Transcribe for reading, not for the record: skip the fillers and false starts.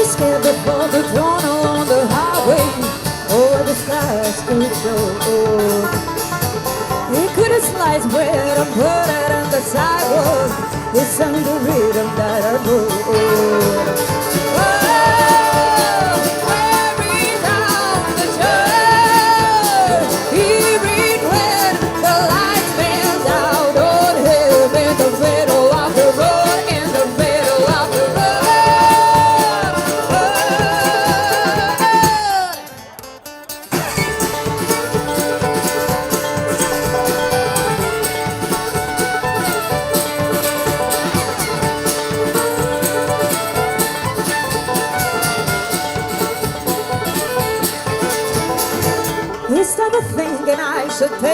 Scared before the dawn on the highway, oh, the skies could show. He could have sliced bread and put it on the sidewalk. It's on the rhythm that I know. Oh, carry down the church. He read when the lights went out on him in the middle of the road, in the middle of the road. He started thinking I should take